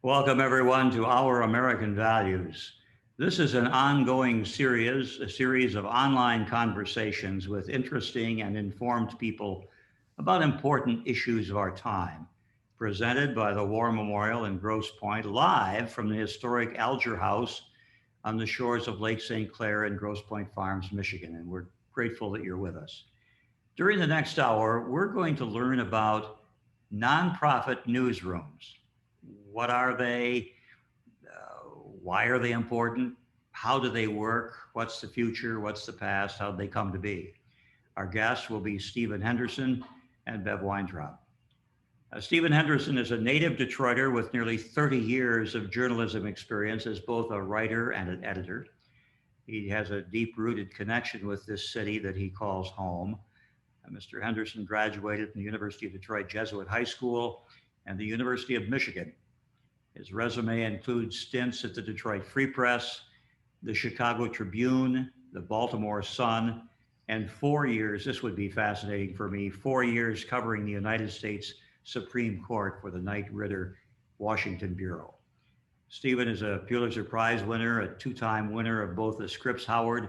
Welcome, everyone, to Our American Values. This is an ongoing series, a series of online conversations with interesting and informed people about important issues of our time, presented by the War Memorial in Grosse Pointe, live from the historic Alger House on the shores of Lake St. Clair in Grosse Pointe Farms, Michigan. And we're grateful that you're with us. During the next hour, we're going to learn about nonprofit newsrooms. What are they? Why are they important? How do they work? What's the future? What's the past? How did they come to be? Our guests will be Stephen Henderson and Bev Weintraub. Stephen Henderson is a native Detroiter with nearly 30 years of journalism experience as both a writer and an editor. He has a deep-rooted connection with this city that he calls home. Mr. Henderson graduated from the University of Detroit Jesuit High School and the University of Michigan. His resume includes stints at the Detroit Free Press, the Chicago Tribune, the Baltimore Sun, and 4 years, this would be fascinating for me, 4 years covering the United States Supreme Court for the Knight Ridder Washington Bureau. Stephen is a Pulitzer Prize winner, a two-time winner of both the Scripps Howard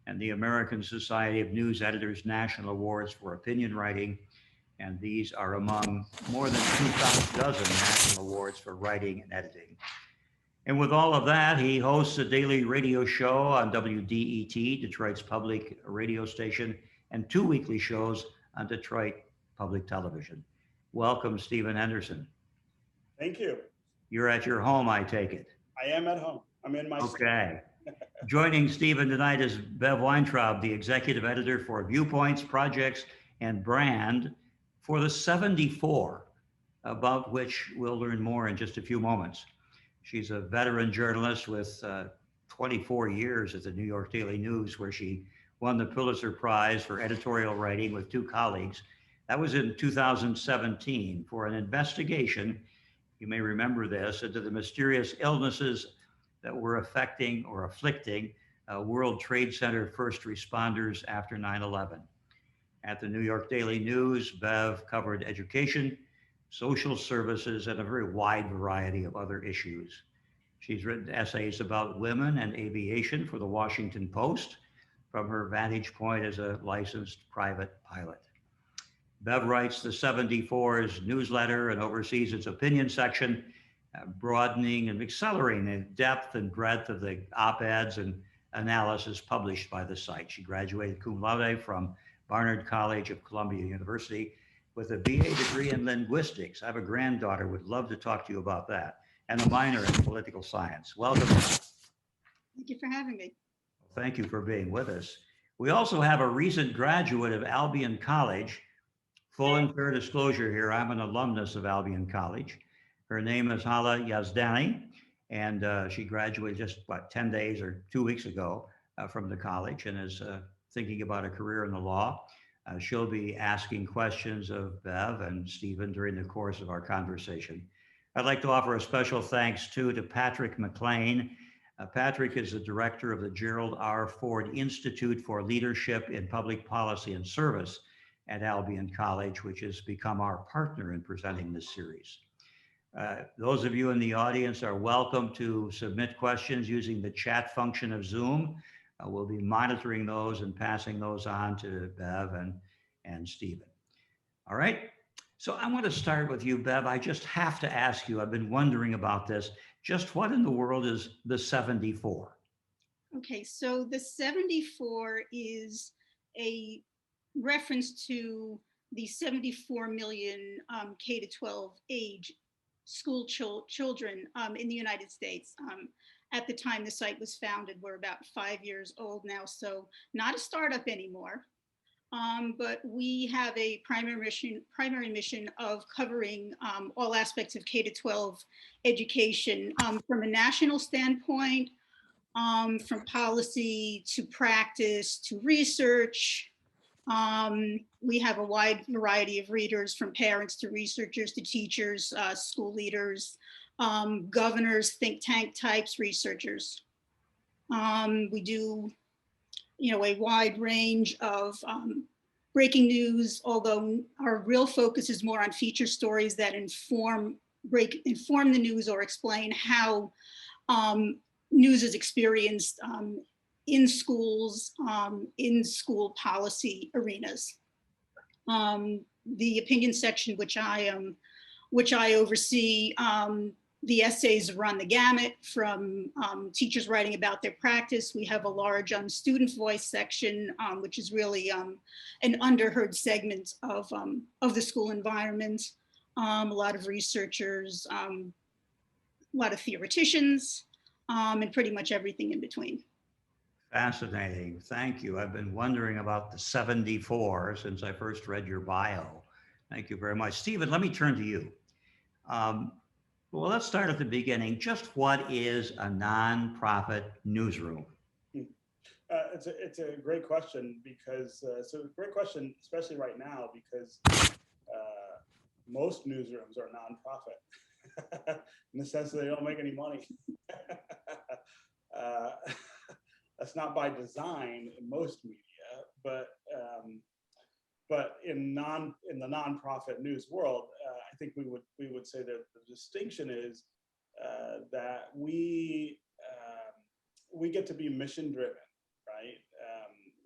and the American Society of News Editors National Awards for Opinion Writing, and these are among more than 2,000 national awards for writing and editing. And with all of that, he hosts a daily radio show on WDET, Detroit's public radio station, and 2 weekly shows on Detroit Public Television. Welcome, Stephen Henderson. Thank you. You're at your home, I take it. I am at home. I'm in my Okay. Joining Stephen tonight is Bev Weintraub, the executive editor for Viewpoints, Projects, and Brand for the 74, about which we'll learn more in just a few moments. She's a veteran journalist with 24 years at the New York Daily News, where she won the Pulitzer Prize for editorial writing with 2 colleagues. That was in 2017 for an investigation, you may remember this, into the mysterious illnesses that were affecting or afflicting World Trade Center first responders after 9/11. At the New York Daily News, Bev covered education, social services, and a very wide variety of other issues. She's written essays about women and aviation for the Washington Post from her vantage point as a licensed private pilot. Bev writes the 74's newsletter and oversees its opinion section, broadening and accelerating the depth and breadth of the op-eds and analysis published by the site. She graduated cum laude from Barnard College of Columbia University with a BA degree in linguistics. I have a granddaughter, would love to talk to you about that, and a minor in political science. Welcome. Thank you for having me. Thank you for being with us. We also have a recent graduate of Albion College. Full and fair disclosure here, I'm an alumnus of Albion College. Her name is Hala Yazdani, and she graduated just, 10 days or 2 weeks ago from the college and is thinking about a career in the law. She'll be asking questions of Bev and Stephen during the course of our conversation. I'd like to offer a special thanks too to Patrick McLean. Patrick is the director of the Gerald R. Ford Institute for Leadership in Public Policy and Service at Albion College, which has become our partner in presenting this series. Those of you in the audience are welcome to submit questions using the chat function of Zoom. We'll be monitoring those and passing those on to Bev and Stephen. All right, so I want to start with you, Bev. I just have to ask you, I've been wondering about this, just what in the world is the 74? Okay, so the 74 is a reference to the 74 million K-12 age school children in the United States. At the time the site was founded, we're about 5 years old now, so not a startup anymore. But we have a primary mission of covering all aspects of K-12 education from a national standpoint, from policy to practice to research. We have a wide variety of readers, from parents to researchers to teachers, school leaders, governors, think tank types, researchers. We do, a wide range of breaking news, although our real focus is more on feature stories that inform inform the news or explain how news is experienced in schools, in school policy arenas. The opinion section, which I oversee, the essays run the gamut from teachers writing about their practice. We have a large student voice section, which is really an underheard segment of the school environment. A lot of researchers, a lot of theoreticians, and pretty much everything in between. Fascinating. Thank you. I've been wondering about the 74 since I first read your bio. Thank you very much. Stephen, let me turn to you. Well, let's start at the beginning. Just what is a nonprofit newsroom? It's a great question because, great question, especially right now, because most newsrooms are nonprofit in the sense that they don't make any money. That's not by design in most media, but in the nonprofit news world, I think we would say that the distinction is that we get to be mission driven, right?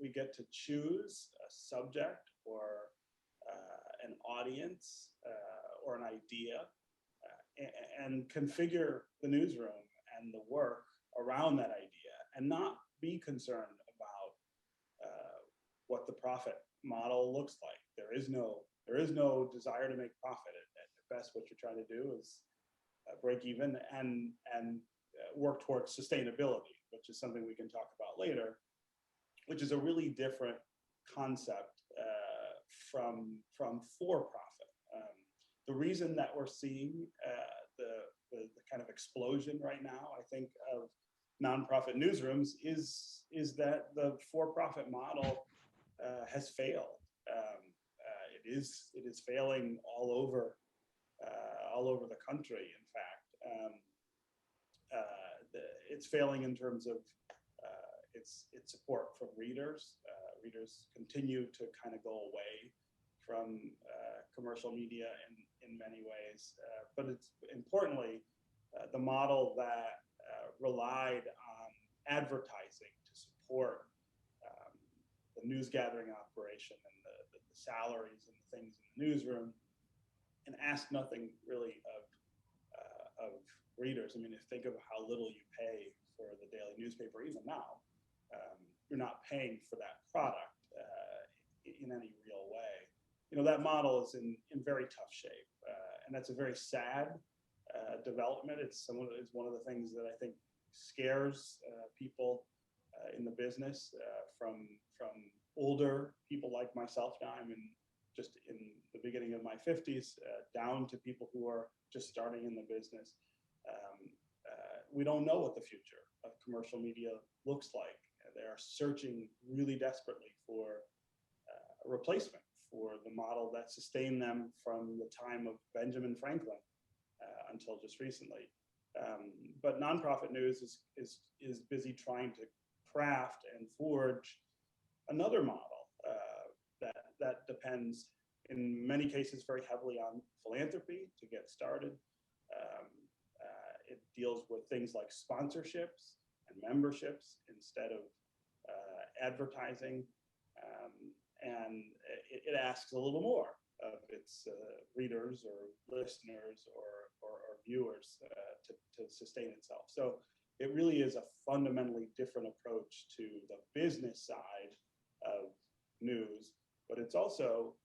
We get to choose a subject or an audience or an idea and configure the newsroom and the work around that idea, and not be concerned about what the profit model looks like. There is no desire to make profit. At best, what you're trying to do is break even and work towards sustainability, which is something we can talk about later, which is a really different concept from for-profit. The reason that we're seeing the kind of explosion right now, I think, of nonprofit newsrooms is that the for-profit model has failed. It is failing all over the country. In fact, it's failing in terms of its support from readers. Readers continue to kind of go away from commercial media in many ways, but it's importantly the model that relied on advertising to support the news gathering operation and the salaries and the things in the newsroom, and ask nothing really of readers. I mean, if think of how little you pay for the daily newspaper, even now, you're not paying for that product in any real way. You know, that model is in very tough shape, and that's a very sad development. It's one of the things that I think scares people in the business, from older people like myself. Now I'm just in the beginning of my 50s, down to people who are just starting in the business. We don't know what the future of commercial media looks like. They are searching really desperately for a replacement for the model that sustained them from the time of Benjamin Franklin until just recently. But nonprofit news is busy trying to craft and forge another model that depends, in many cases, very heavily on philanthropy to get started. It deals with things like sponsorships and memberships instead of advertising, and it asks a little more of its readers or listeners or viewers to sustain itself. So it really is a fundamentally different approach to the business side of news, but it's also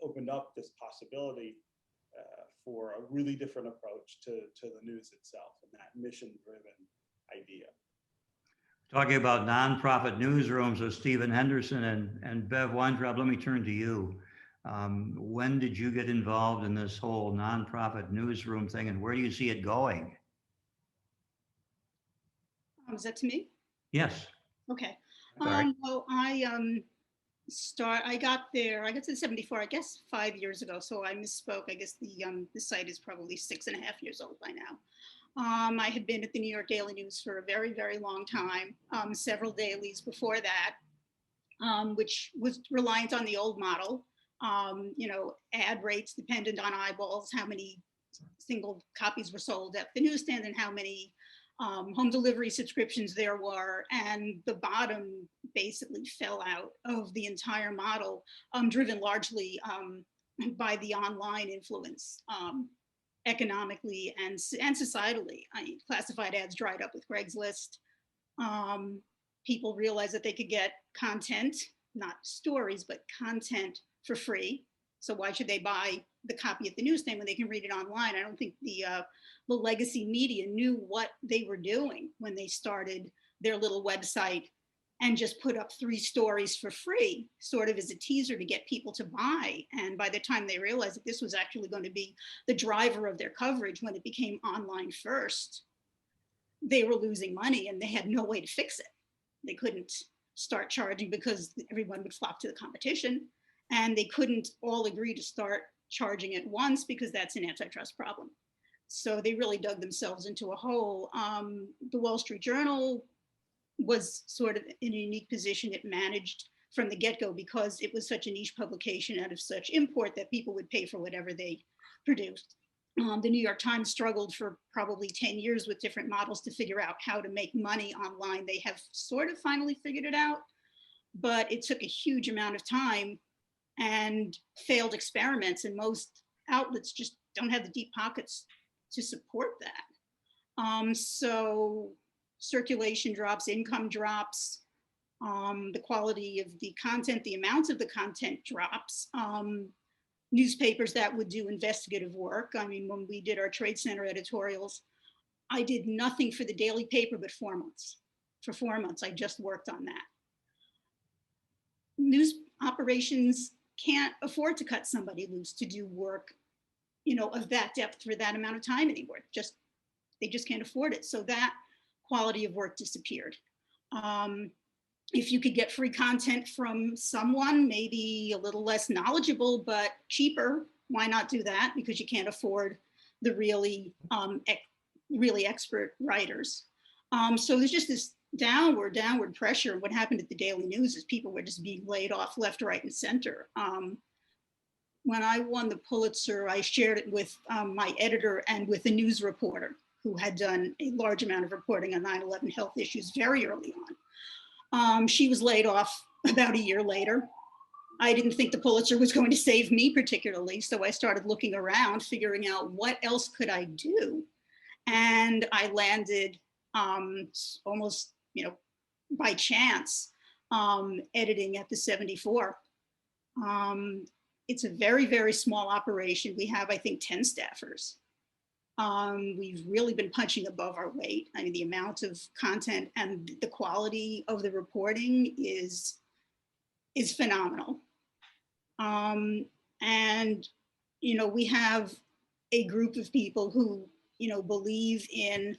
opened up this possibility for a really different approach to the news itself and that mission-driven idea. Talking about nonprofit newsrooms with Stephen Henderson and Bev Weintraub, let me turn to you. When did you get involved in this whole nonprofit newsroom thing, and where do you see it going? Is that to me? Yes. Okay. Sorry. Well, I got to the 74, I guess 5 years ago. So I misspoke. I guess the site is probably 6.5 years old by now. I had been at the New York Daily News for a very, very long time, several dailies before that, which was reliant on the old model. Ad rates dependent on eyeballs, how many single copies were sold at the newsstand and how many home delivery subscriptions there were, and the bottom basically fell out of the entire model, driven largely by the online influence, economically and societally. Classified ads dried up with Craigslist. People realized that they could get content, not stories, but content for free. So why should they buy the copy at the newsstand when they can read it online? I don't think the legacy media knew what they were doing when they started their little website and just put up 3 stories for free, sort of as a teaser to get people to buy. And by the time they realized that this was actually going to be the driver of their coverage when it became online first, they were losing money and they had no way to fix it. They couldn't start charging because everyone would flock to the competition, and they couldn't all agree to start charging at once because that's an antitrust problem. So they really dug themselves into a hole. The Wall Street Journal was sort of in a unique position. It managed from the get-go, because it was such a niche publication out of such import that people would pay for whatever they produced. The New York Times struggled for probably 10 years with different models to figure out how to make money online. They have sort of finally figured it out, but it took a huge amount of time and failed experiments, and most outlets just don't have the deep pockets to support that. So circulation drops, income drops, the quality of the content, the amount of the content drops. Newspapers that would do investigative work. I mean, when we did our Trade Center editorials, I did nothing for the daily paper but 4 months. For 4 months, I just worked on that. News operations can't afford to cut somebody loose to do work, of that depth for that amount of time anymore. They just can't afford it. So that quality of work disappeared. If you could get free content from someone, maybe a little less knowledgeable, but cheaper, why not do that? Because you can't afford the really expert writers. So there's just this downward pressure. What happened at the Daily News is people were just being laid off left, right, and center. When I won the Pulitzer, I shared it with my editor and with a news reporter who had done a large amount of reporting on 9/11 health issues very early on. She was laid off about a year later. I didn't think the Pulitzer was going to save me particularly, so I started looking around, figuring out what else could I do. And I landed almost, by chance, editing at the 74. It's a very, very small operation. We have, I think, 10 staffers. We've really been punching above our weight. I mean, the amount of content and the quality of the reporting is phenomenal. And, we have a group of people who, believe in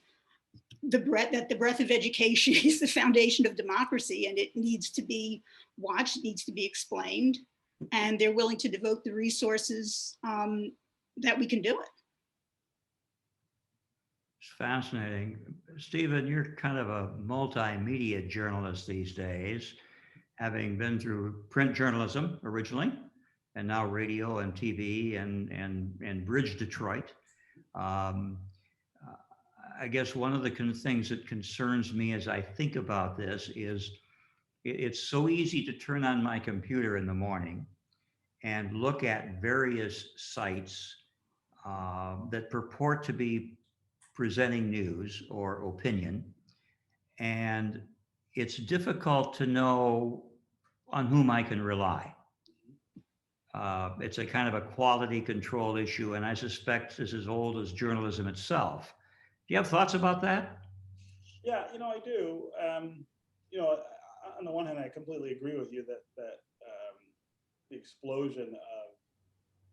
that the breadth of education is the foundation of democracy, and it needs to be watched, it needs to be explained, and they're willing to devote the resources that we can do it. It's fascinating. Stephen, you're kind of a multimedia journalist these days, having been through print journalism originally, and now radio and TV and Bridge Detroit. I guess one of the things that concerns me as I think about this is it's so easy to turn on my computer in the morning and look at various sites that purport to be presenting news or opinion, and it's difficult to know on whom I can rely. It's a kind of a quality control issue, and I suspect this is as old as journalism itself. Do you have thoughts about that? Yeah, I do. On the one hand, I completely agree with you that the explosion of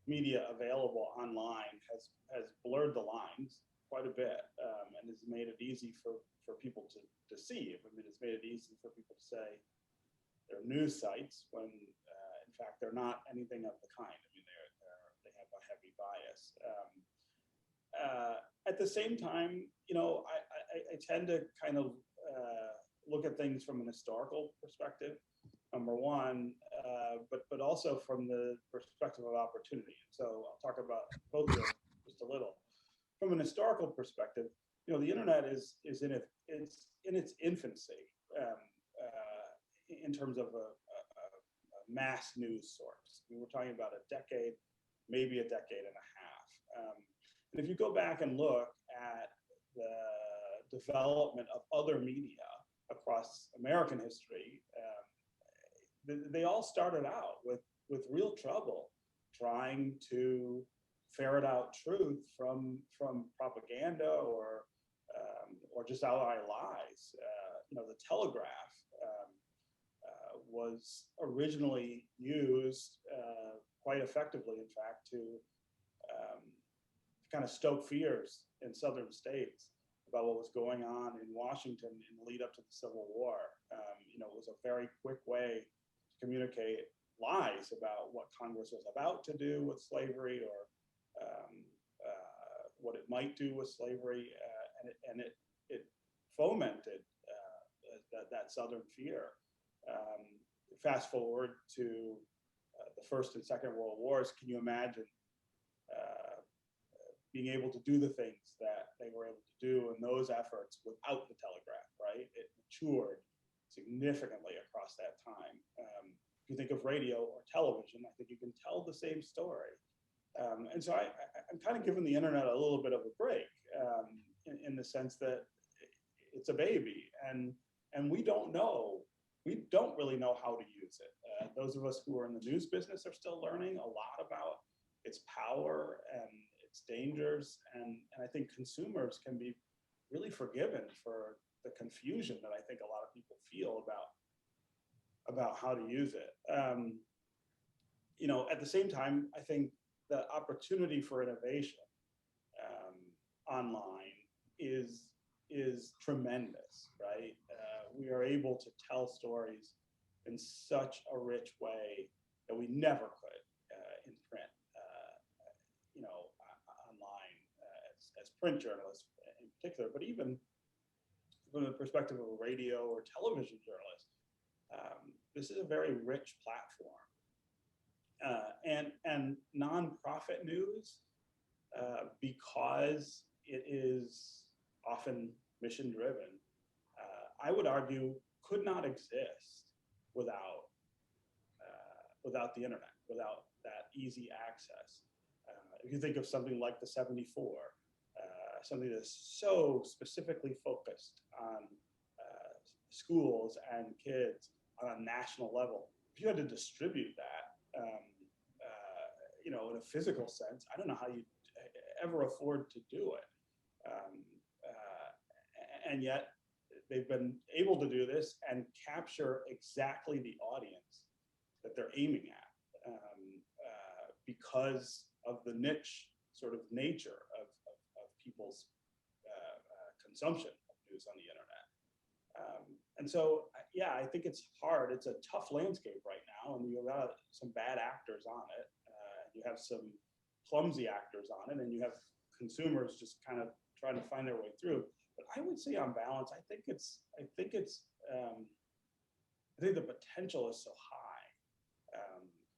media available online has blurred the lines quite a bit, and has made it easy for people to deceive. I mean, it's made it easy for people to say they're news sites when, in fact, they're not anything of the kind. I mean, they have a heavy bias. At the same time, I tend to kind of look at things from an historical perspective, number one, but also from the perspective of opportunity. So I'll talk about both of them just a little. from an historical perspective, the internet is in its infancy in terms of a mass news source. We were talking about a decade, maybe a decade and a half. And if you go back and look at the development of other media across American history, they all started out with real trouble trying to ferret out truth from propaganda or just outright lies. The telegraph was originally used quite effectively, in fact, to kind of stoke fears in southern states about what was going on in Washington in the lead up to the Civil War. It was a very quick way to communicate lies about what Congress was about to do with slavery or what it might do with slavery, and it fomented that Southern fear. Fast forward to the First and Second World Wars, can you imagine being able to do the things that they were able to do in those efforts without the telegraph, right? It matured significantly across that time. If you think of radio or television, I think you can tell the same story. And so I'm kind of giving the internet a little bit of a break in the sense that it's a baby, and we don't really know how to use it. Those of us who are in the news business are still learning a lot about its power and its dangers, and I think consumers can be really forgiven for the confusion that I think a lot of people feel about how to use it. At the same time, I think the opportunity for innovation online is tremendous, right? We are able to tell stories in such a rich way that we never could in print, online as print journalists in particular, but even from the perspective of a radio or television journalist, this is a very rich platform. And nonprofit news, because it is often mission driven, I would argue could not exist without the internet, without that easy access. If you think of something like the 74, something that's so specifically focused on schools and kids on a national level, if you had to distribute that, in a physical sense, I don't know how you'd ever afford to do it. And yet they've been able to do this and capture exactly the audience that they're aiming at because of the niche sort of nature of people's consumption of news on the internet. And so, yeah, I think it's hard. It's a tough landscape right now, and you've got some bad actors on it. You have some clumsy actors on it, and you have consumers just kind of trying to find their way through. But I would say, on balance, I think the potential is so high,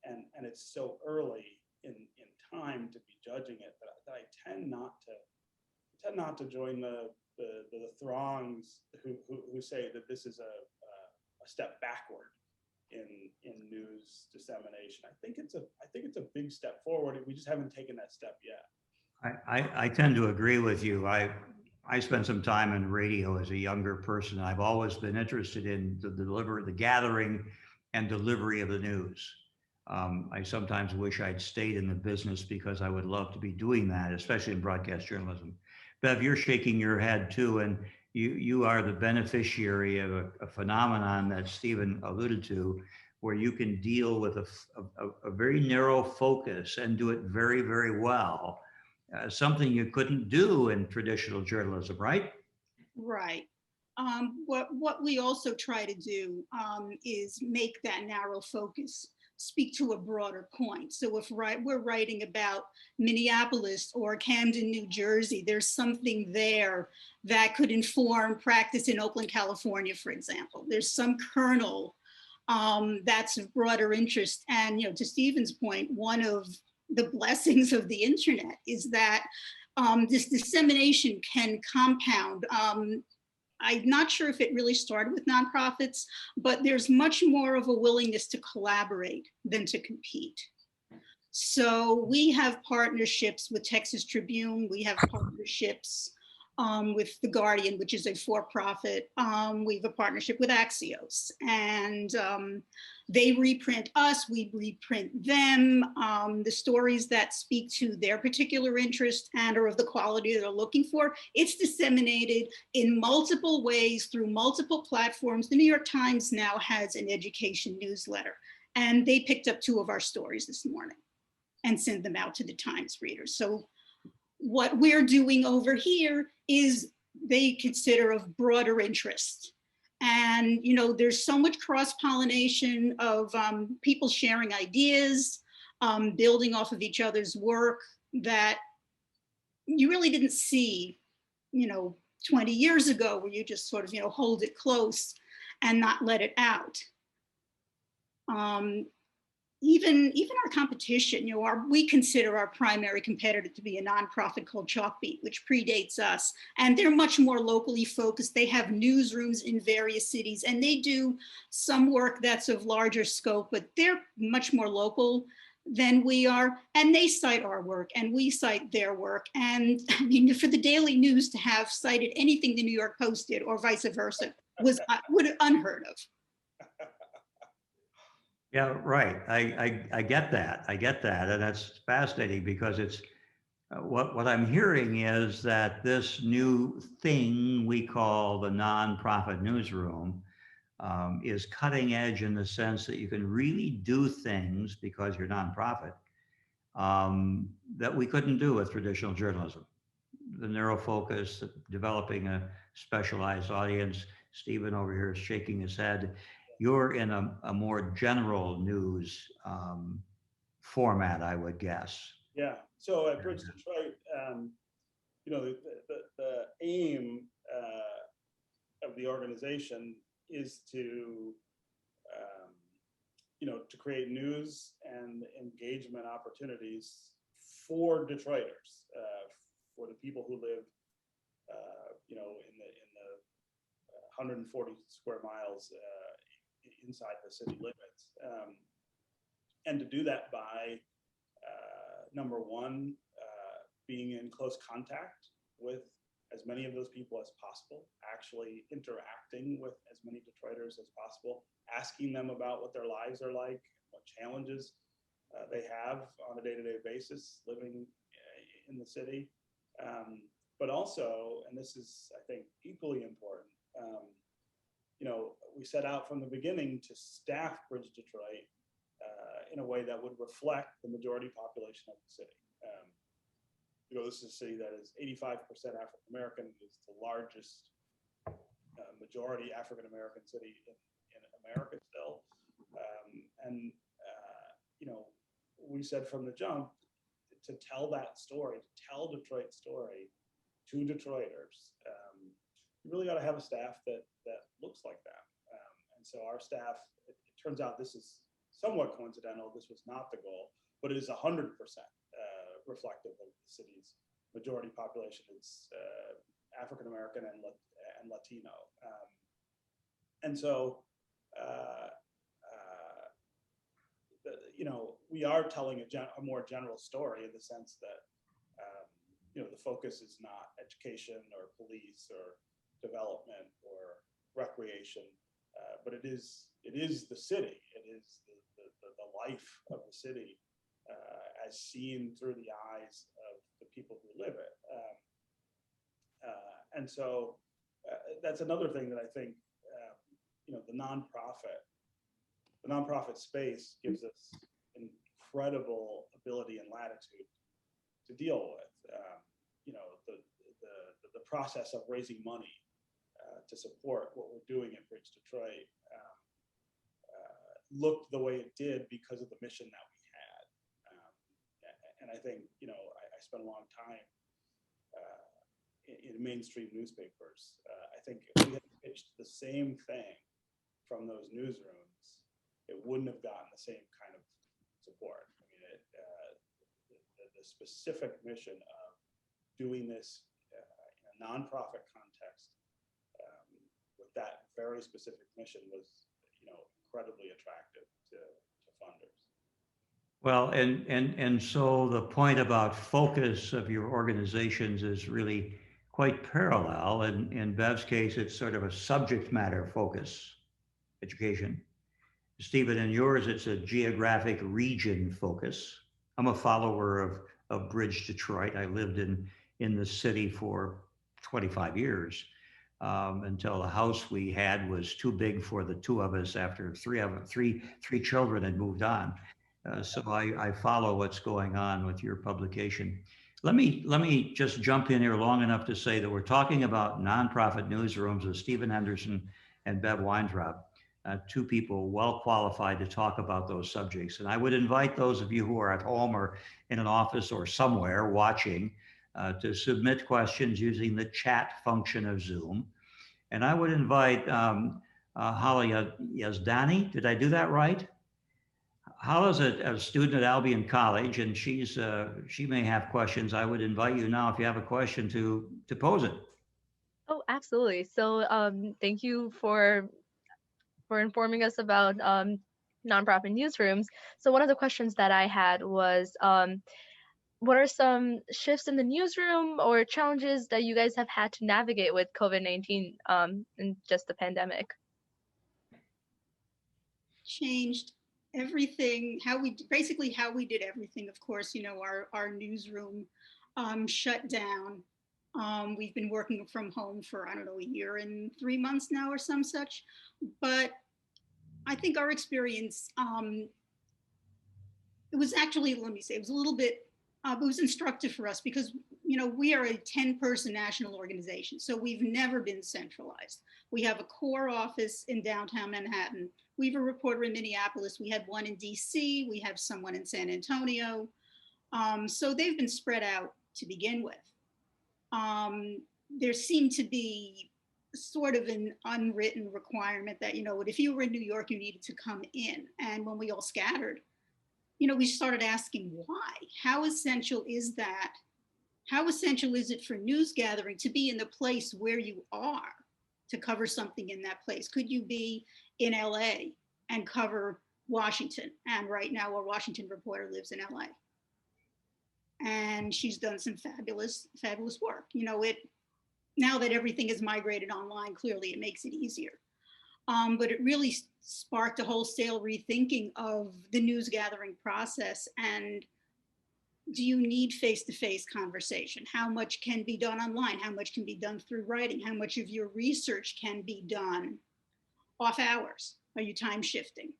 and it's so early in time to be judging it that I tend not to join the throngs who say that this is a step backward in news dissemination. I think it's a big step forward. We just haven't taken that step yet. I tend to agree with you. I spent some time in radio as a younger person. I've always been interested in the gathering and delivery of the news. I sometimes wish I'd stayed in the business because I would love to be doing that, especially in broadcast journalism. Bev, you're shaking your head too, and you are the beneficiary of a phenomenon that Stephen alluded to, where you can deal with a very narrow focus and do it very, very well. Something you couldn't do in traditional journalism, right? Right. What we also try to do is make that narrow focus speak to a broader point. So if we're writing about Minneapolis or Camden, New Jersey, there's something there that could inform practice in Oakland, California, for example. There's some kernel that's of broader interest. And to Stephen's point, one of the blessings of the internet is that this dissemination can compound. I'm not sure if it really started with nonprofits, but there's much more of a willingness to collaborate than to compete. So we have partnerships with Texas Tribune. We have partnerships with The Guardian, which is a for-profit. We have a partnership with Axios, and they reprint us, we reprint them. The stories that speak to their particular interest and are of the quality they're looking for, it's disseminated in multiple ways through multiple platforms. The New York Times now has an education newsletter, and they picked up 2 of our stories this morning and sent them out to the Times readers. So what we're doing over here is they consider of broader interest. And, you know, there's so much cross-pollination of people sharing ideas, building off of each other's work that you really didn't see, you know, 20 years ago, where you just sort of, you know, hold it close and not let it out. Even our competition, you know, we consider our primary competitor to be a nonprofit called Chalkbeat, which predates us. And they're much more locally focused. They have newsrooms in various cities, and they do some work that's of larger scope, but they're much more local than we are. And they cite our work and we cite their work. And I mean, for the Daily News to have cited anything the New York Post did or vice versa was unheard of. Yeah, right. I get that. I get that. And that's fascinating because it's what I'm hearing is that this new thing we call the nonprofit newsroom is cutting edge in the sense that you can really do things because you're nonprofit that we couldn't do with traditional journalism. The narrow focus, developing a specialized audience. Stephen over here is shaking his head. You're in a more general news format, I would guess. Yeah. So at Bridge Detroit, you know, the aim of the organization is to, you know, to create news and engagement opportunities for Detroiters, for the people who live, you know, in the 140 square miles inside the city limits, and to do that by number one, being in close contact with as many of those people as possible, actually interacting with as many Detroiters as possible, asking them about what their lives are like, what challenges they have on a day-to-day basis living in the city. But also, and this is, I think, equally important, you know, we set out from the beginning to staff Bridge Detroit in a way that would reflect the majority population of the city. You know, this is a city that is 85% African American. It is the largest majority African American city in America still. You know, we said from the jump to tell that story, to tell Detroit's story to Detroiters, you really got to have a staff that looks like that. And so our staff, it turns out this is somewhat coincidental. This was not the goal, but it is 100% reflective of the city's majority population. It's African American and Latino. And so, you know, we are telling a more general story in the sense that, you know, the focus is not education or police or development or recreation, but it is the city. It is the life of the city as seen through the eyes of the people who live it. And so that's another thing that I think, you know, the nonprofit space gives us incredible ability and latitude to deal with. You know, the process of raising money to support what we're doing at Bridge Detroit looked the way it did because of the mission that we had. And I think, you know, I spent a long time in mainstream newspapers. I think if we had pitched the same thing from those newsrooms, it wouldn't have gotten the same kind of support. I mean, the specific mission of doing this in a nonprofit context with that very specific mission was, incredibly attractive to funders. Well, and so the point about focus of your organizations is really quite parallel. In Bev's case, it's sort of a subject matter focus, education. Stephen, in yours, it's a geographic region focus. I'm a follower of Bridge Detroit. I lived in the city for 25 years until the house we had was too big for the two of us after three children had moved on. So I follow what's going on with your publication. Let me just jump in here long enough to say that we're talking about nonprofit newsrooms with Stephen Henderson and Bev Weintraub, two people well qualified to talk about those subjects. And I would invite those of you who are at home or in an office or somewhere watching to submit questions using the chat function of Zoom. And I would invite Hala Yazdani. Did I do that right? Hala's a student at Albion College, and she may have questions. I would invite you now, if you have a question, to pose it. Oh, absolutely. So thank you for informing us about nonprofit newsrooms. So one of the questions that I had was, what are some shifts in the newsroom or challenges that you guys have had to navigate with COVID-19 and just the pandemic? Changed everything, how we did everything. Of course, our newsroom shut down. We've been working from home for, I don't know, a year and 3 months now or some such. But I think our experience, it was actually, let me say, it was a little bit, it was instructive for us because, we are a 10-person national organization. So we've never been centralized. We have a core office in downtown Manhattan. We have a reporter in Minneapolis. We had one in DC. We have someone in San Antonio. So they've been spread out to begin with. There seemed to be sort of an unwritten requirement that, if you were in New York, you needed to come in. And when we all scattered, we started asking why. How essential is that? How essential is it for news gathering to be in the place where you are to cover something in that place? Could you be in LA and cover Washington? And right now our Washington reporter lives in LA. And she's done some fabulous work. Now that everything is migrated online, clearly it makes it easier. But it really sparked a wholesale rethinking of the news gathering process. And do you need face-to-face conversation? How much can be done online? How much can be done through writing? How much of your research can be done off hours? Are you time shifting?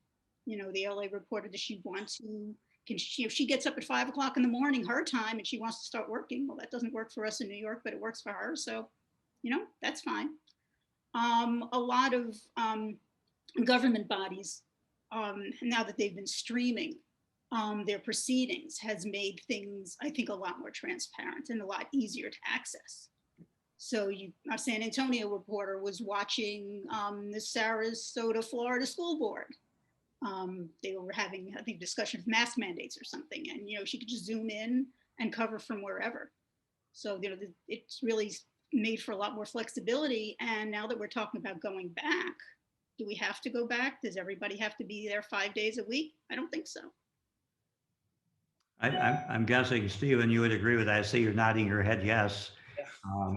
The LA reporter, does she want to, if she gets up at 5 o'clock in the morning, her time, and she wants to start working, well, that doesn't work for us in New York, but it works for her. So, that's fine. A lot of government bodies, now that they've been streaming their proceedings, has made things, I think, a lot more transparent and a lot easier to access. So our San Antonio reporter was watching the Sarasota, Florida School Board. They were having, I think, discussion of mask mandates or something, and she could just zoom in and cover from wherever. So it's really made for a lot more flexibility. And now that we're talking about going back, do we have to go back? Does everybody have to be there 5 days a week? I don't think so. I'm guessing, Stephen, you would agree with that. I see you're nodding your head yes.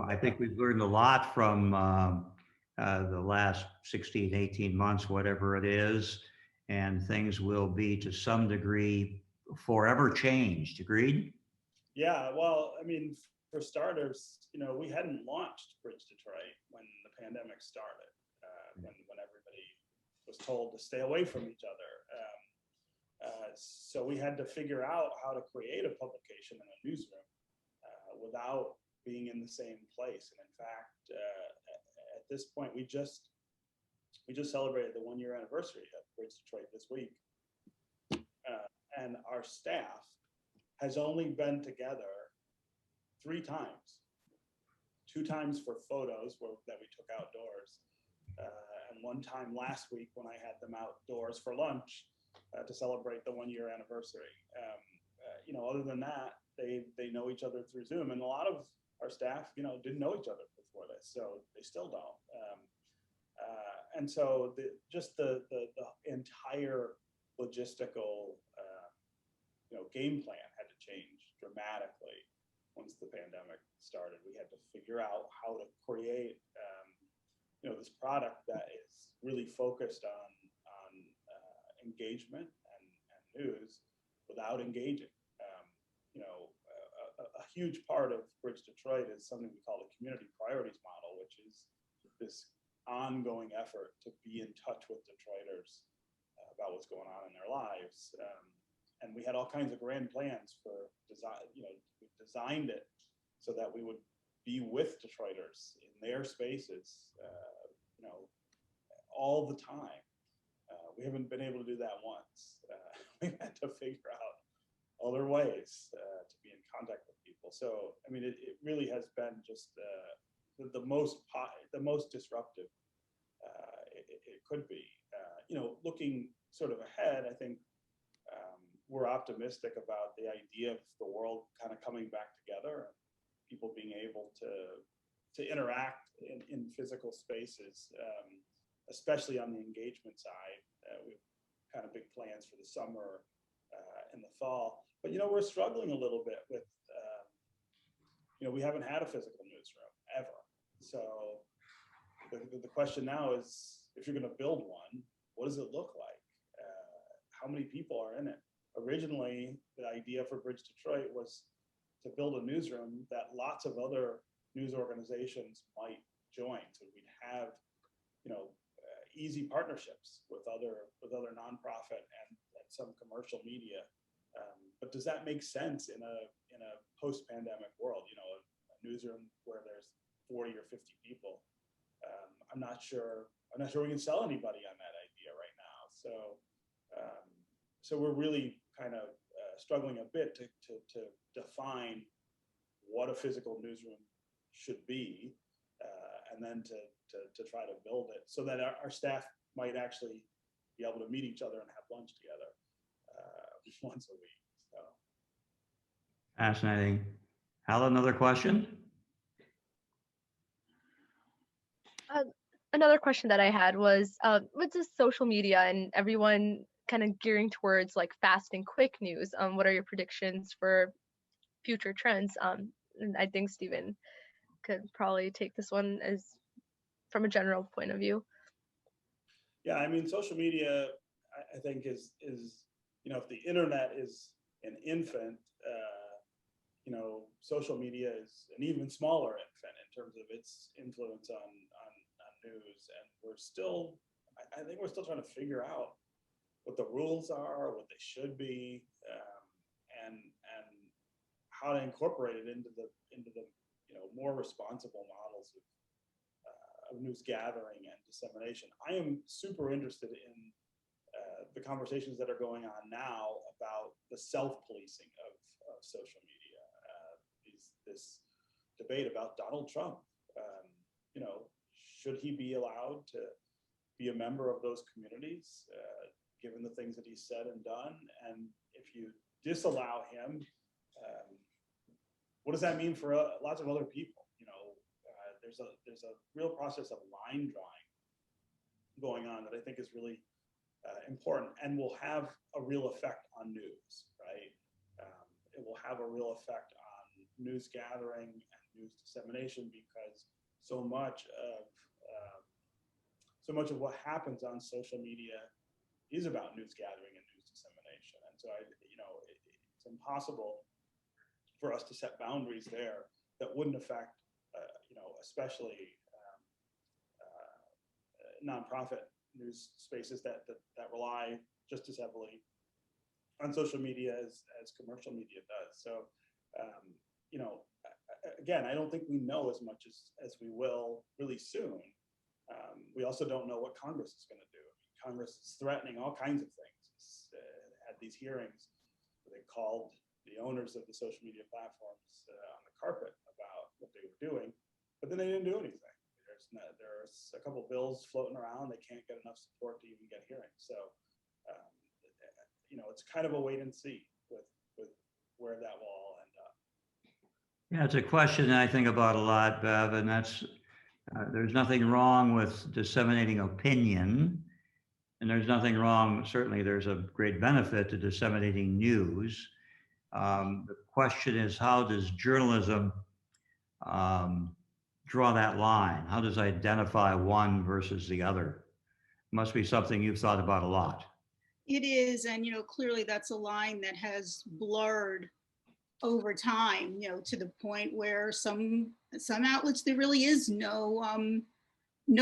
I think we've learned a lot from the last 16, 18 months, whatever it is, and things will be to some degree forever changed. Agreed? Yeah, well, I mean, for starters, we hadn't launched Bridge Detroit when the pandemic started, when everybody was told to stay away from each other. So we had to figure out how to create a publication in a newsroom without being in the same place. And in fact, at this point, we just celebrated the 1-year anniversary of Bridge Detroit this week. And our staff has only been together 3 times. 2 times for photos that we took outdoors, and 1 time last week when I had them outdoors for lunch to celebrate the 1-year anniversary. Other than that, they know each other through Zoom, and a lot of our staff, didn't know each other before this, so they still don't. And so just the entire logistical game plan had to change dramatically once the pandemic started. We had to figure out how to create this product that is really focused on engagement and news without engaging. A huge part of Bridge Detroit is something we call the community priorities model, which is this ongoing effort to be in touch with Detroiters about what's going on in their lives. And we had all kinds of grand plans for design. We designed it so that we would be with Detroiters in their spaces, all the time. We haven't been able to do that once. We had to figure out other ways to be in contact with people. So, I mean, it really has been just the most disruptive it could be. Looking sort of ahead, I think we're optimistic about the idea of the world kind of coming back together, and people being able to interact in physical spaces, especially on the engagement side. We have kind of big plans for the summer and the fall, but we're struggling a little bit with we haven't had a physical newsroom ever. So the question now is, if you're going to build one, what does it look like? How many people are in it? Originally, the idea for Bridge Detroit was to build a newsroom that lots of other news organizations might join. So we'd have, easy partnerships with other nonprofit and some commercial media. But does that make sense in a post-pandemic world? A newsroom where there's 40 or 50 people. I'm not sure we can sell anybody on that idea right now. So we're really kind of struggling a bit to define what a physical newsroom should be, and then to try to build it so that our staff might actually be able to meet each other and have lunch together once a week. So fascinating. Hala, another question? Another question that I had was, with this social media and everyone kind of gearing towards like fast and quick news, what are your predictions for future trends? And I think Stephen could probably take this one as from a general point of view. Yeah, I mean, social media, I think is if the internet is an infant, social media is an even smaller infant in terms of its influence on news. And I think we're still trying to figure out what the rules are, what they should be, and how to incorporate it into the more responsible models of news gathering and dissemination. I am super interested in the conversations that are going on now about the self-policing of social media. This debate about Donald Trump. Should he be allowed to be a member of those communities, given the things that he's said and done? And if you disallow him, what does that mean for lots of other people? There's a real process of line drawing going on that I think is really important and will have a real effect on news, right? It will have a real effect on news gathering and news dissemination, because so much of what happens on social media is about news gathering and news dissemination. And so it's impossible for us to set boundaries there that wouldn't affect, especially nonprofit news spaces that rely just as heavily on social media as commercial media does. So, again, I don't think we know as much as we will really soon. We also don't know what Congress is going to do. Congress is threatening all kinds of things. Had these hearings where they called the owners of the social media platforms on the carpet about what they were doing, but then they didn't do anything. There's a couple bills floating around. They can't get enough support to even get hearings. So, it's kind of a wait and see with where that will all end up. Yeah, it's a question I think about a lot, Bev, and that's there's nothing wrong with disseminating opinion, and there's nothing wrong. Certainly, there's a great benefit to disseminating news. The question is, how does journalism um, draw that line? How does it identify one versus the other? Must be something you've thought about a lot. It is, and clearly that's a line that has blurred over time, to the point where some outlets there really is no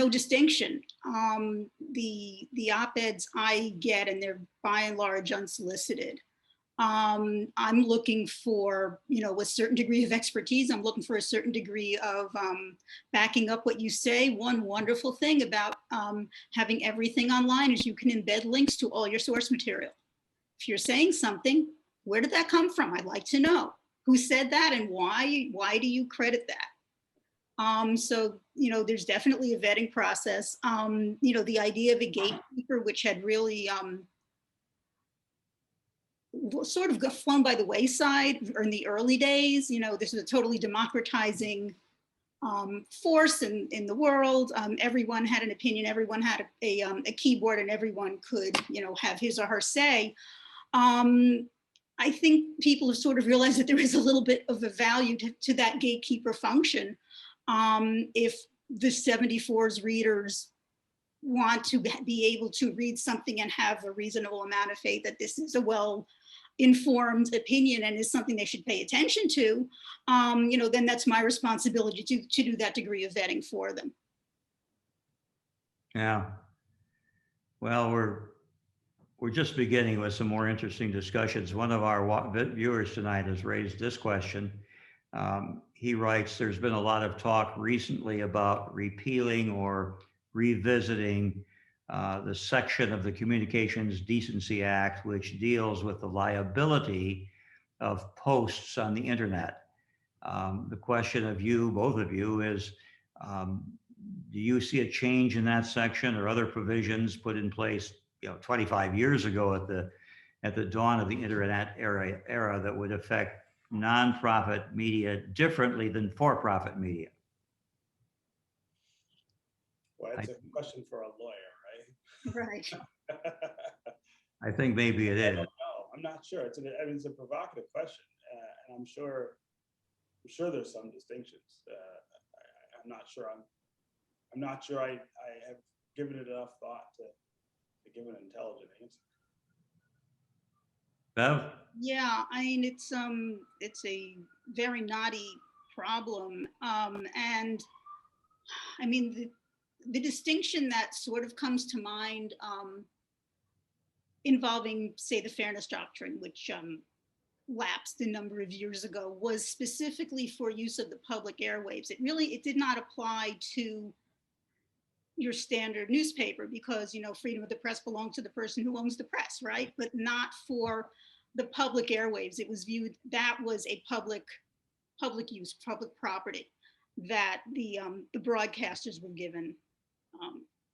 distinction. The op-eds I get, and they're by and large unsolicited. I'm looking for, a certain degree of expertise. I'm looking for a certain degree of backing up what you say. One wonderful thing about having everything online is you can embed links to all your source material. If you're saying something, where did that come from? I'd like to know who said that and why. Why do you credit that? So, there's definitely a vetting process. The idea of a gatekeeper, which had really sort of got flown by the wayside in the early days. This is a totally democratizing force in the world. Everyone had an opinion, everyone had a keyboard, and everyone could, have his or her say. I think people have sort of realized that there is a little bit of a value to that gatekeeper function. If the 74's readers want to be able to read something and have a reasonable amount of faith that this is a well-informed opinion and is something they should pay attention to, then that's my responsibility to do that degree of vetting for them. Yeah. Well, we're just beginning with some more interesting discussions. One of our viewers tonight has raised this question. He writes, there's been a lot of talk recently about repealing or revisiting the section of the Communications Decency Act, which deals with the liability of posts on the internet. The question of you, both of you, is do you see a change in that section or other provisions put in place 25 years ago at the dawn of the internet era that would affect nonprofit media differently than for-profit media? Well, it's a question for a lawyer, right? Right. I think maybe it I is. don't know. I'm not sure. It's a provocative question, and I'm sure there's some distinctions. I'm not sure. I'm not sure I have given it enough thought to give an intelligent answer. Bev? Yeah, I mean, it's a very knotty problem, and I mean the distinction that sort of comes to mind involving, say, the fairness doctrine, which lapsed a number of years ago, was specifically for use of the public airwaves. It did not apply to your standard newspaper because, freedom of the press belongs to the person who owns the press, right? But not for the public airwaves. It was viewed that was a public use, public property that the broadcasters were given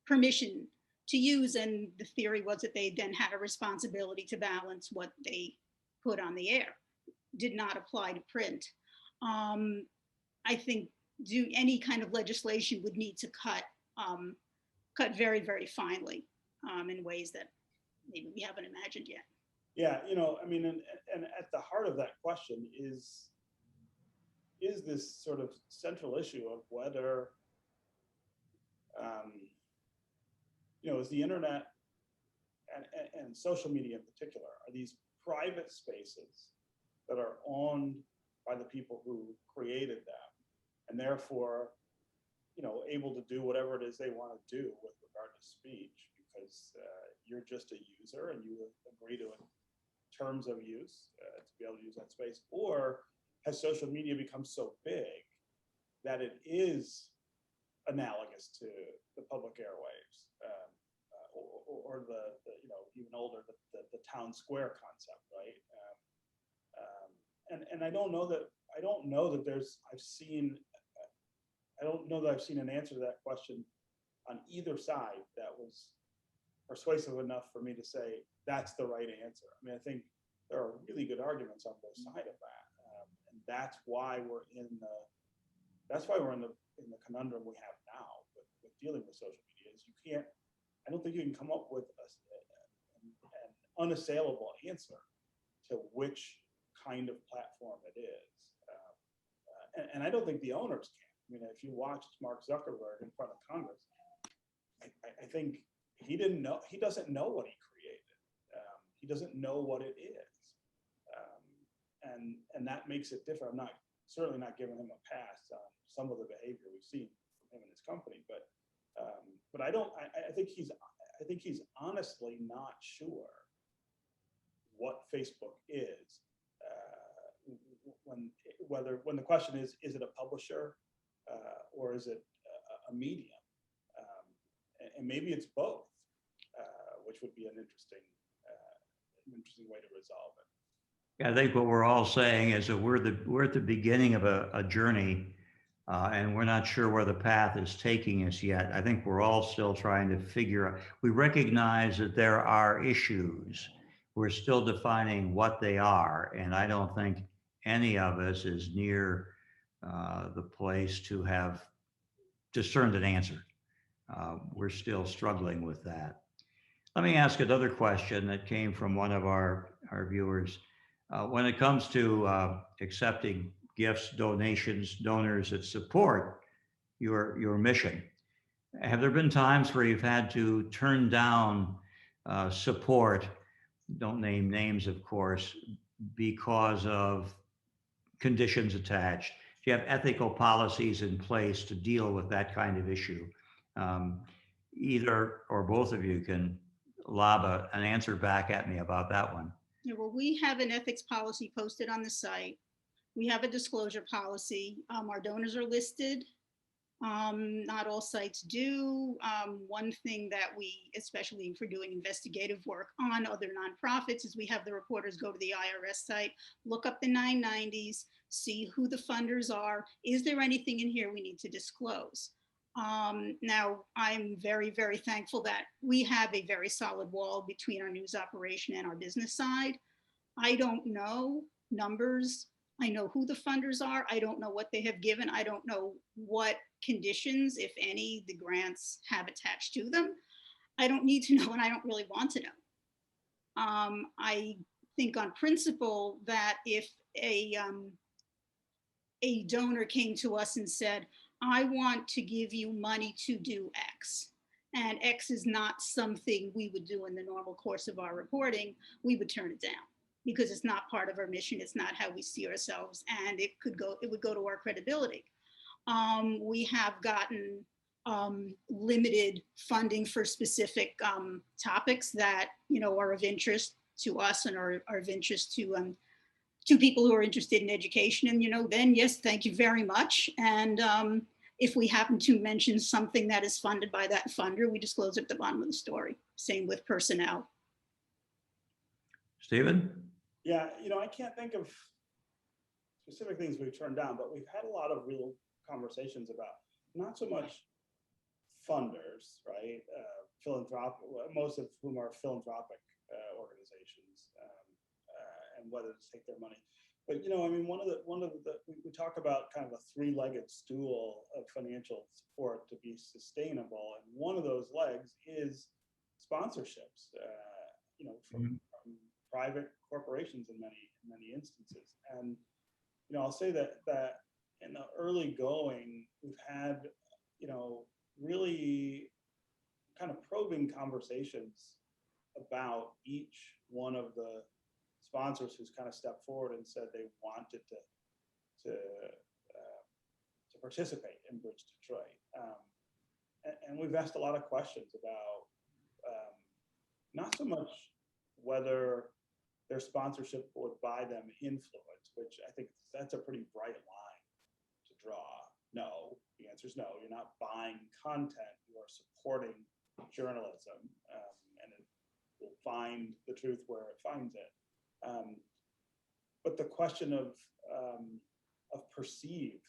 permission to use, and the theory was that they then had a responsibility to balance what they put on the air. Did not apply to print. I think any kind of legislation would need to cut very, very finely in ways that maybe we haven't imagined yet. Yeah, I mean, and at the heart of that question is this sort of central issue of whether, is the internet and social media in particular, are these private spaces that are owned by the people who created them, and therefore, able to do whatever it is they want to do with regard to speech, because you're just a user and you agree to terms of use to be able to use that space? Or has social media become so big that it is analogous to the public airwaves, or the even older, the town square concept, right? And I don't know that I've seen an answer to that question on either side that was persuasive enough for me to say that's the right answer. I mean, I think there are really good arguments on both sides of that, and that's why we're in the conundrum we have now with dealing with social media. Is I don't think you can come up with an unassailable answer to which kind of platform it is. And I don't think the owners can. I mean, if you watch Mark Zuckerberg in front of Congress, I think he doesn't know what he created. He doesn't know what it is. And that makes it different. I'm certainly not giving him a pass on some of the behavior we've seen from him and his company, but I think he's honestly not sure what Facebook is. When the question is it a publisher or is it a medium? And maybe it's both, which would be an interesting way to resolve it. Yeah, I think what we're all saying is that we're at the beginning of a journey, and we're not sure where the path is taking us yet. I think we're all still trying to figure out. We recognize that there are issues. We're still defining what they are, and I don't think any of us is near the place to have discerned an answer. We're still struggling with that. Let me ask another question that came from one of our viewers. When it comes to accepting gifts, donations, donors that support your mission, have there been times where you've had to turn down support, don't name names, of course, because of conditions attached? Do you have ethical policies in place to deal with that kind of issue? Either or both of you can lob an answer back at me about that one. Yeah, well, we have an ethics policy posted on the site. We have a disclosure policy. Our donors are listed. Not all sites do. One thing that we, especially for doing investigative work on other nonprofits, is we have the reporters go to the IRS site, look up the 990s, see who the funders are. Is there anything in here we need to disclose? Now, I'm very, very thankful that we have a very solid wall between our news operation and our business side. I don't know numbers. I know who the funders are. I don't know what they have given. I don't know what conditions, if any, the grants have attached to them. I don't need to know, and I don't really want to know. I think on principle that if a donor came to us and said, I want to give you money to do X, and X is not something we would do in the normal course of our reporting, we would turn it down because it's not part of our mission. It's not how we see ourselves, and it would go to our credibility. We have gotten limited funding for specific topics that are of interest to us and are of interest to people who are interested in education. And then yes, thank you very much. And if we happen to mention something that is funded by that funder, we disclose it at the bottom of the story. Same with personnel. Stephen? Yeah, I can't think of specific things we've turned down, but we've had a lot of real conversations about not so much funders, right? Philanthropic, most of whom are philanthropic organizations, and whether to take their money. But one of the we talk about kind of a three-legged stool of financial support to be sustainable, and one of those legs is sponsorships. From private corporations in many instances. And I'll say that in the early going, we've had really kind of probing conversations about each one of the sponsors who's kind of stepped forward and said they wanted to participate in Bridge Detroit. And we've asked a lot of questions about not so much whether their sponsorship would buy them influence, which I think that's a pretty bright line to draw. No, the answer is no. You're not buying content. You are supporting journalism, and it will find the truth where it finds it. But the question of perceived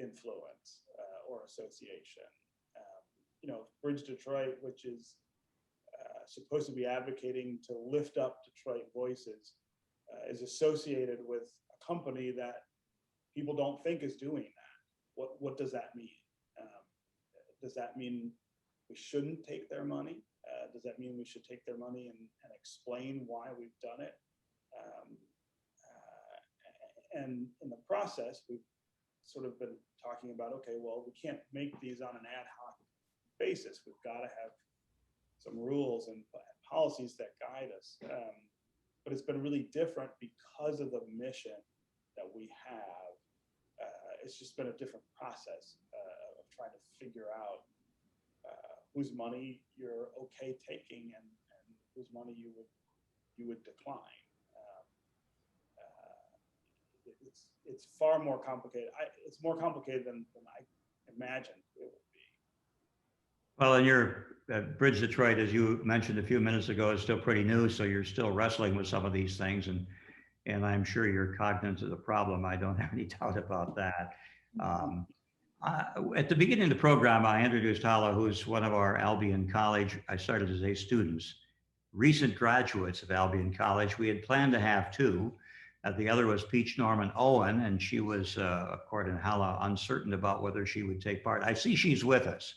influence or association, Bridge Detroit, which is supposed to be advocating to lift up Detroit voices, is associated with a company that people don't think is doing that. What does that mean? Does that mean we shouldn't take their money? Does that mean we should take their money and explain why we've done it? And in the process, we've sort of been talking about, okay, well, we can't make these on an ad hoc basis. We've got to have some rules and policies that guide us. But it's been really different because of the mission that we have. It's just been a different process of trying to figure out whose money you're okay taking and whose money you would decline. It's far more complicated. It's more complicated than I imagined it would be. Well, and your Bridge Detroit, as you mentioned a few minutes ago, is still pretty new, so you're still wrestling with some of these things, and I'm sure you're cognizant of the problem. I don't have any doubt about that. At the beginning of the program, I introduced Hala, who's one of our Albion College, I started to say students, recent graduates of Albion College. We had planned to have two. The other was Peach Norman Owen, and she was, according to Hala, uncertain about whether she would take part. I see she's with us.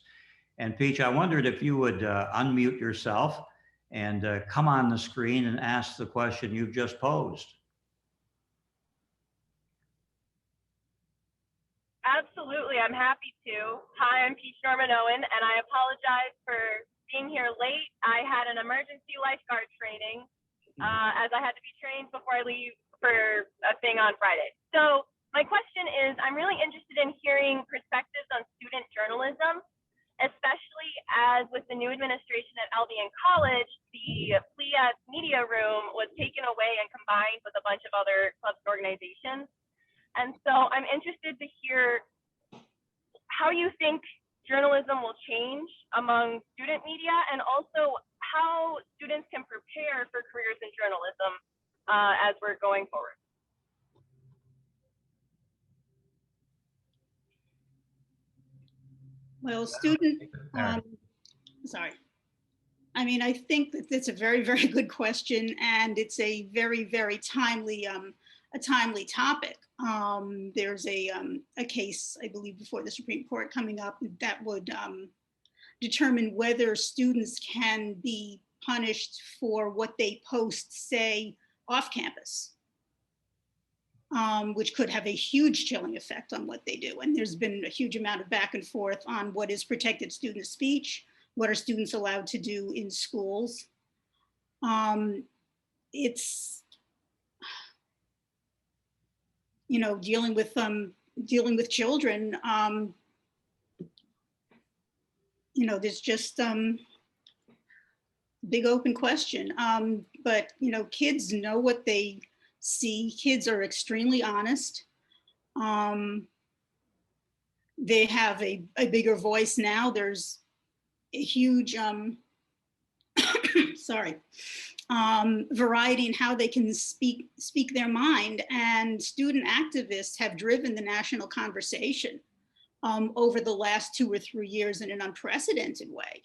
And Peach, I wondered if you would unmute yourself and come on the screen and ask the question you've just posed. Absolutely, I'm happy to. Hi, I'm Peach Norman Owen, and I apologize for being here late. I had an emergency lifeguard training as I had to be trained before I leave for a thing on Friday. So my question is, I'm really interested in hearing perspectives on student journalism, especially as with the new administration at Albion College, the Pleiades Media Room was taken away and combined with a bunch of other clubs and organizations. And so I'm interested to hear how you think journalism will change among student media, and also how students can prepare for careers in journalism as we're going forward. Well, sorry. I mean, I think that that's a very, very good question, and it's a very, very timely topic. There's a case, I believe, before the Supreme Court coming up that would determine whether students can be punished for what they post, say, off campus, which could have a huge chilling effect on what they do. And there's been a huge amount of back and forth on what is protected student speech, what are students allowed to do in schools. It's, you know, dealing with children, you know, there's just big open question. But, you know, kids know what they see. Kids are extremely honest. They have a bigger voice now. There's a huge, variety in how they can speak their mind. And student activists have driven the national conversation over the last 2 or 3 years in an unprecedented way.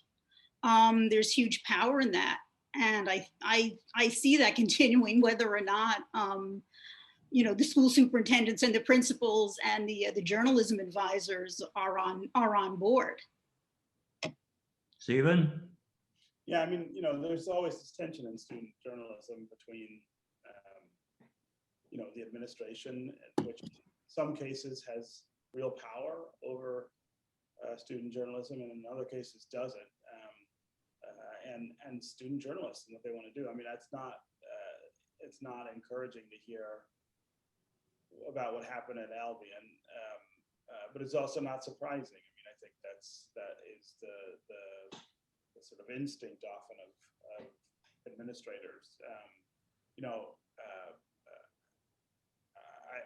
There's huge power in that. And I see that continuing, whether or not, you know, the school superintendents and the principals and the journalism advisors are on board. Stephen? Yeah, I mean, you know, there's always this tension in student journalism between, you know, the administration, which in some cases has real power over student journalism, and in other cases doesn't. And student journalists and what they want to do. I mean, it's not encouraging to hear about what happened at Albion, but it's also not surprising. I mean, I think that is the sort of instinct often of administrators. You know,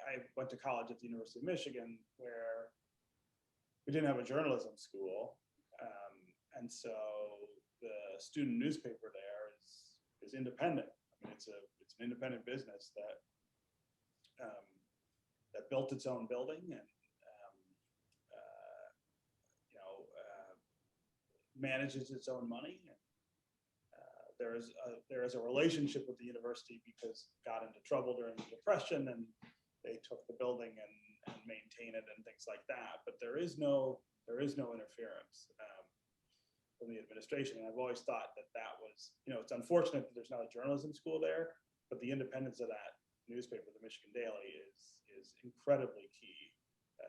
I went to college at the University of Michigan, where we didn't have a journalism school, and so the student newspaper there is independent. I mean, it's an independent business that built its own building and you know, manages its own money. And there is a relationship with the university because it got into trouble during the Depression, and they took the building and maintain it and things like that. But there is no interference from the administration. And I've always thought that was, it's unfortunate that there's not a journalism school there, but the independence of that newspaper, the Michigan Daily, is incredibly key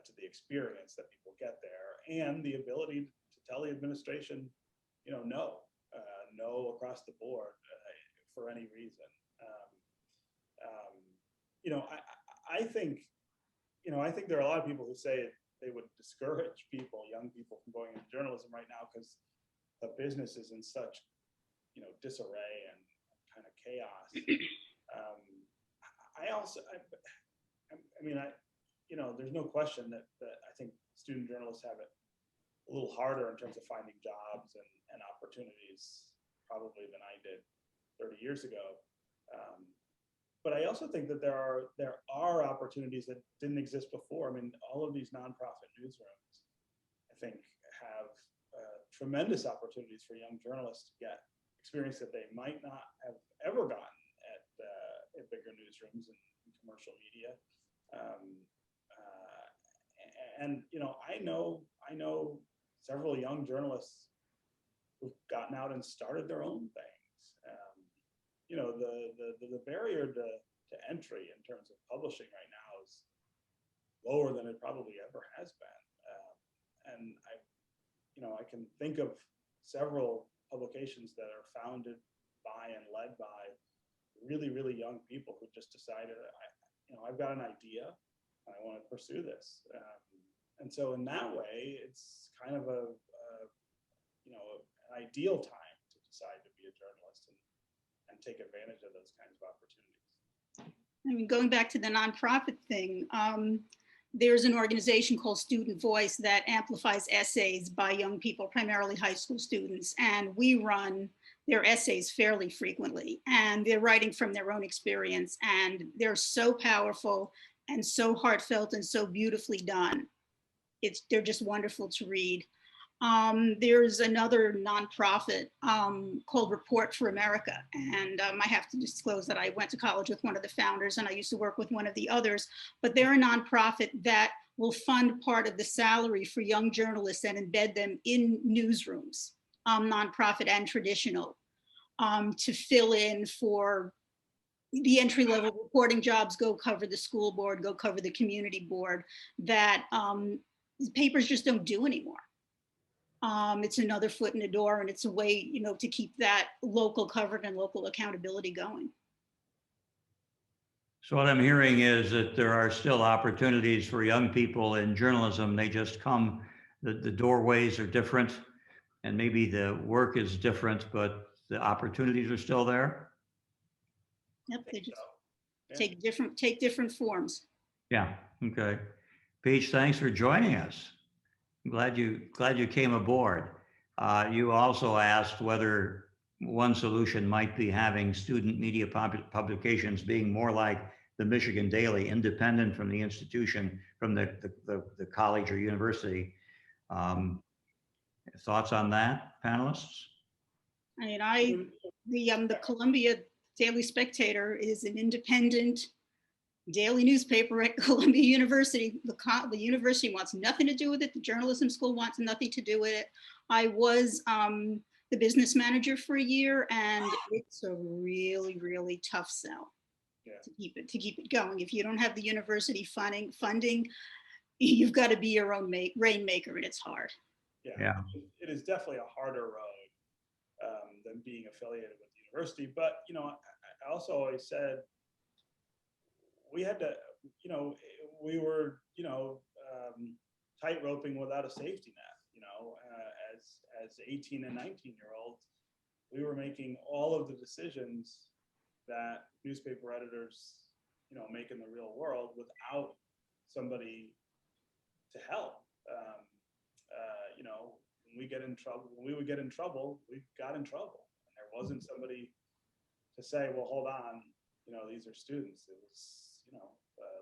to the experience that people get there, and the ability to tell the administration, no across the board for any reason. I think there are a lot of people who say they would discourage young people from going into journalism right now because the business is in such, disarray and kind of chaos. There's no question that I think student journalists have it a little harder in terms of finding jobs and opportunities probably than I did 30 years ago. But I also think that there are opportunities that didn't exist before. I mean, all of these nonprofit newsrooms, I think, have tremendous opportunities for young journalists to get experience that they might not have ever gotten at bigger newsrooms and commercial media. I know several young journalists who've gotten out and started their own things. The barrier to entry in terms of publishing right now is lower than it probably ever has been. And I can think of several publications that are founded by and led by really, really young people who just decided, I've got an idea, I want to pursue this. And so in that way, it's kind of an ideal time to decide to be a journalist and take advantage of those kinds of opportunities. I mean, going back to the nonprofit thing, there's an organization called Student Voice that amplifies essays by young people, primarily high school students, and we run their essays fairly frequently, and they're writing from their own experience, and they're so powerful and so heartfelt and so beautifully done. They're just wonderful to read. There's another nonprofit called Report for America, and I have to disclose that I went to college with one of the founders, and I used to work with one of the others, but they're a nonprofit that will fund part of the salary for young journalists and embed them in newsrooms, nonprofit and traditional, to fill in for the entry-level reporting jobs, go cover the school board, go cover the community board, that papers just don't do anymore. It's another foot in the door, and it's a way, to keep that local coverage and local accountability going. So what I'm hearing is that there are still opportunities for young people in journalism. They just come, the doorways are different, and maybe the work is different, but the opportunities are still there. Yep, they just take different forms. Yeah. Okay. Paige, thanks for joining us. I'm glad you came aboard. You also asked whether one solution might be having student media publications being more like the Michigan Daily, independent from the institution, from the college or university. Thoughts on that, panelists? I mean, the Columbia Daily Spectator is an independent daily newspaper at Columbia University. The university wants nothing to do with it. The journalism school wants nothing to do with it. I was the business manager for a year, and it's a really, really tough sell to keep it going. If you don't have the university funding, you've got to be your own rainmaker, and it's hard. Yeah. It is definitely a harder road than being affiliated with the university. But I also always said, we had to, we were, tight roping without a safety net, as 18 and 19-year-olds, we were making all of the decisions that newspaper editors, make in the real world without somebody to help. When we would get in trouble, we got in trouble. And there wasn't somebody to say, well, hold on, these are students. It was,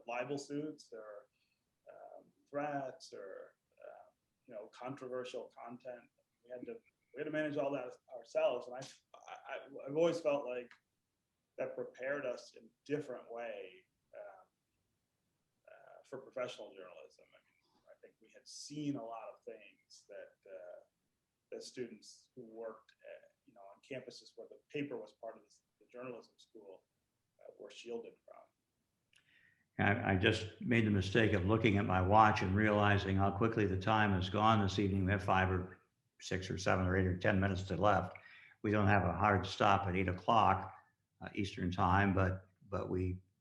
libel suits or threats or controversial content. We had to manage all that ourselves, and I've always felt like that prepared us in a different way for professional journalism. I mean, I think we had seen a lot of things that that students who worked on campuses where the paper was part of the journalism school were shielded from. I just made the mistake of looking at my watch and realizing how quickly the time has gone this evening. We have 5 or 6 or 7 or 8 or 10 minutes to left. We don't have a hard stop at 8 o'clock Eastern time, but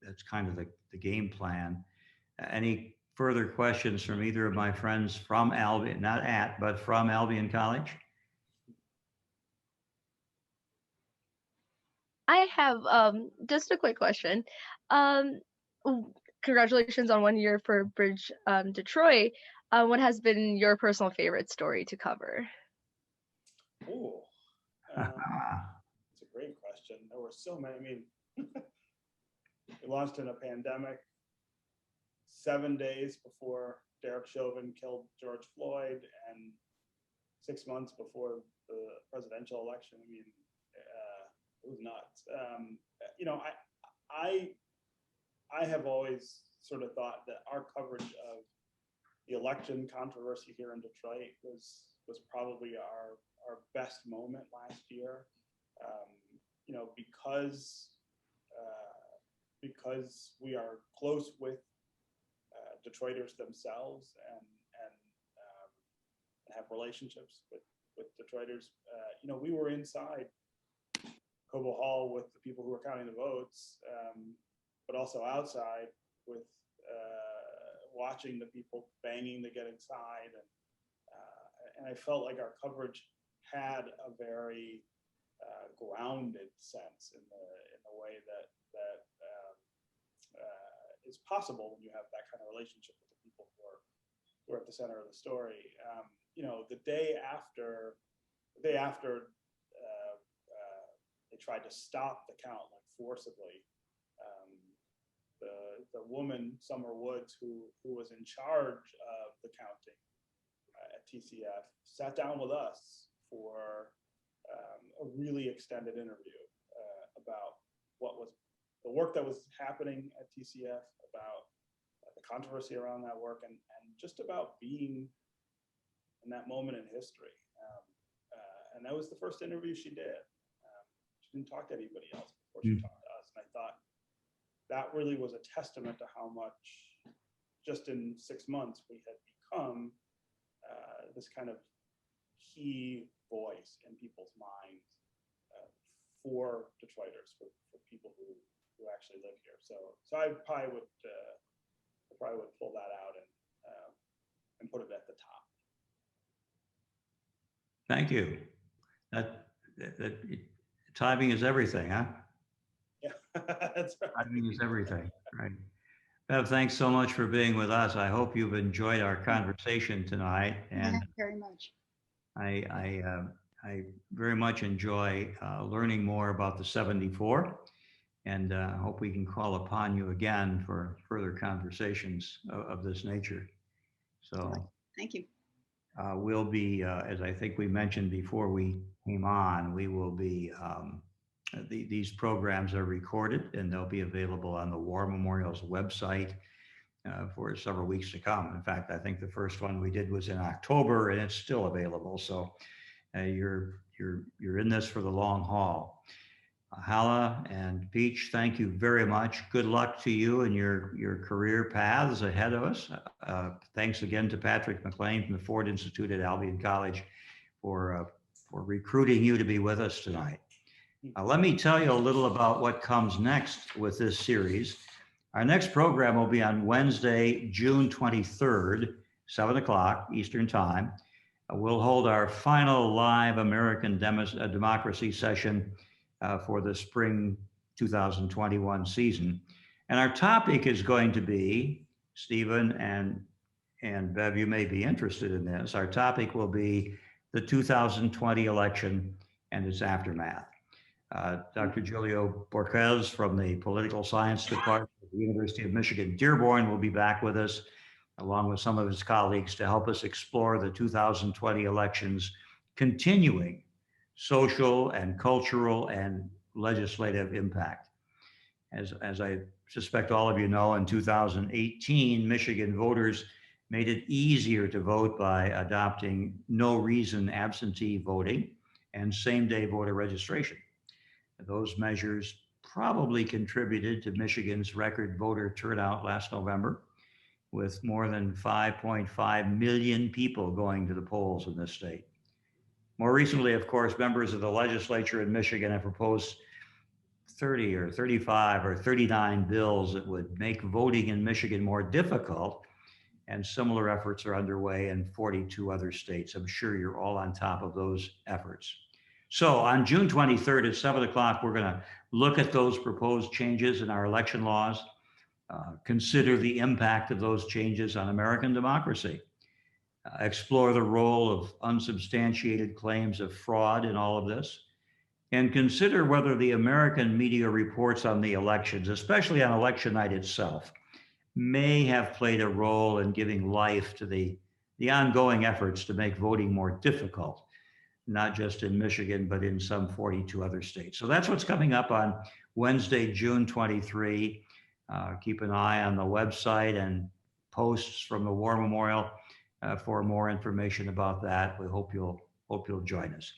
that's kind of the game plan. Any further questions from either of my friends from Albion, not at, but from Albion College? I have just a quick question. Congratulations on 1 year for Bridge Detroit. What has been your personal favorite story to cover? Oh, it's a great question. There were so many. I mean, we launched in a pandemic 7 days before Derek Chauvin killed George Floyd, and 6 months before the presidential election. I mean, it was nuts. I have always sort of thought that our coverage of the election controversy here in Detroit was probably our best moment last year. Because we are close with Detroiters themselves and have relationships with Detroiters. We were inside Cobo Hall with the people who were counting the votes, but also outside with watching the people banging to get inside, and I felt like our coverage had a very grounded sense in the way that is possible when you have that kind of relationship with the people who are at the center of the story. The day after they tried to stop the count forcibly, the woman, Summer Woods, who was in charge of the counting at TCF, sat down with us for a really extended interview about what was the work that was happening at TCF, about the controversy around that work, and just about being in that moment in history. And that was the first interview she did. She didn't talk to anybody else before she talked to us. And I thought that really was a testament to how much, just in 6 months, we had become this kind of key voice in people's minds for Detroiters, for people who actually live here. So I probably would pull that out and put it at the top. Thank you. Timing is everything, huh? Yeah, that's right. Timing is everything, right? Bev, thanks so much for being with us. I hope you've enjoyed our conversation tonight, and Very much. I very much enjoy learning more about the 74, and hope we can call upon you again for further conversations of this nature. So Thank you. we'll be, as I think we mentioned before we came on, we will be, these programs are recorded and they'll be available on the War Memorial's website for several weeks to come. In fact, I think the first one we did was in October and it's still available. So you're in this for the long haul. Hala and Peach, thank you very much. Good luck to you and your career paths ahead of us. Thanks again to Patrick McLean from the Ford Institute at Albion College for recruiting you to be with us tonight. Let me tell you a little about what comes next with this series. Our next program will be on Wednesday, June 23rd, 7 o'clock Eastern Time. We'll hold our final live American democracy session for the spring 2021 season. And our topic is going to be, Stephen and Bev, you may be interested in this. Our topic will be the 2020 election and its aftermath. Dr. Julio Borquez from the Political Science Department at the University of Michigan Dearborn will be back with us, along with some of his colleagues, to help us explore the 2020 election's continuing social and cultural and legislative impact. As I suspect all of you know, in 2018, Michigan voters made it easier to vote by adopting no reason absentee voting and same-day voter registration. Those measures probably contributed to Michigan's record voter turnout last November, with more than 5.5 million people going to the polls in this state. More recently, of course, members of the legislature in Michigan have proposed 30 or 35 or 39 bills that would make voting in Michigan more difficult, and similar efforts are underway in 42 other states. I'm sure you're all on top of those efforts. So on June 23rd at 7 o'clock, we're going to look at those proposed changes in our election laws, consider the impact of those changes on American democracy, explore the role of unsubstantiated claims of fraud in all of this, and consider whether the American media reports on the elections, especially on election night itself, may have played a role in giving life to the ongoing efforts to make voting more difficult, not just in Michigan, but in some 42 other states. So that's what's coming up on Wednesday, June 23. Keep an eye on the website and posts from the War Memorial for more information about that. We hope you'll join us.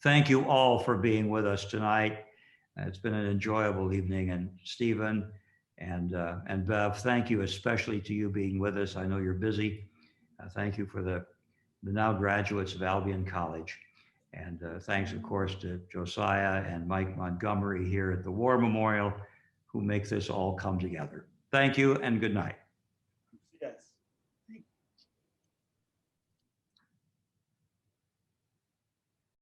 Thank you all for being with us tonight. It's been an enjoyable evening. And Stephen and Bev, thank you especially to you being with us. I know you're busy. Thank you for the now graduates of Albion College. And thanks, of course, to Josiah and Mike Montgomery here at the War Memorial, who make this all come together. Thank you and good night.